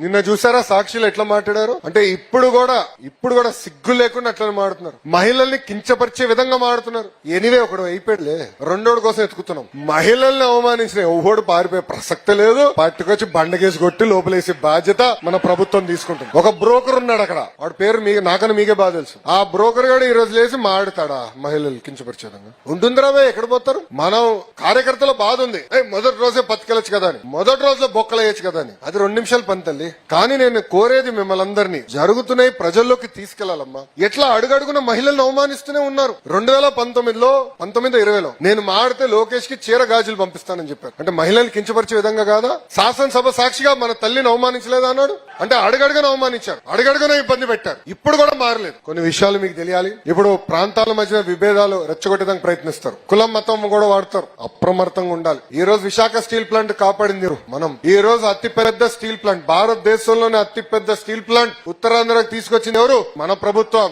నిన్న చూసారా సాక్షులు ఎట్లా మాట్లాడారు అంటే ఇప్పుడు కూడా సిగ్గు లేకుండా అట్లా మాడుతున్నారు. మహిళల్ని కించపరిచే విధంగా మాడుతున్నారు. ఎనివే ఒకడు అయిపోయాడులే, రెండోడు కోసం ఎత్తుకుతున్నాం. మహిళల్ని అవమానించిన ఎవడు పారిపోయే ప్రసక్తే లేదు. పట్టుకొచ్చి బండకేసి కొట్టి లోపలేసే బాధ్యత మన ప్రభుత్వం తీసుకుంటుంది. ఒక బ్రోకర్ ఉన్నాడు అక్కడ, వాడి పేరు నాకన్నా మీకే బాగా తెలుసు. ఆ బ్రోకర్ గారు ఈ రోజు లేసి మాడుతాడా మహిళలు కించపరిచే విధంగా? ఉంటుందిరా భయ్, ఎక్కడ పోతారు? మనం కార్యకర్తల బాధ ఉంది, మొదటి రోజే బతికెళ్ళచ్చు కదా అని, మొదటి రోజులో బొక్కలేయచ్చు కదా అని. అది 2 నిమిషాలు పని తల్లి. కానీ నేను కోరేది మిమ్మల్ని అందరినీ, జరుగుతున్నాయి ప్రజల్లోకి తీసుకెళ్లాలమ్మా. ఎట్లా అడుగడుగున మహిళలను అవమానిస్తూనే ఉన్నారు. 2019లో 2020లో నేను మాడితే లోకేష్ కి చీర గాజులు పంపిస్తానని చెప్పారు. అంటే మహిళల్ని కించపరిచే విధంగా కాదా? శాసనసభ సాక్షిగా మన తల్లిని అవమానించలేదా అన్నాడు. అంటే అడుగడుగున అవమానించారు, అడుగడుగున ఇబ్బంది పెట్టారు. ఇప్పుడు కూడా మారలేదు. కొన్ని విషయాలు మీకు తెలియాలి. ఇప్పుడు ప్రాంతాల మధ్య విభేదాలు రెచ్చగొట్టడానికి ప్రయత్నిస్తారు, కులం మతం కూడా వాడతారు. అప్రమత్తంగా ఉండాలి. ఈ రోజు విశాఖ స్టీల్ ప్లాంట్ కాపాడింది మనం. ఈ రోజు అతి పెద్ద స్టీల్ ప్లాంట్, భారతదేశంలోనే అతి పెద్ద స్టీల్ ప్లాంట్ ఉత్తరాంధ్రకు తీసుకొచ్చింది ఎవరు? మన ప్రభుత్వం.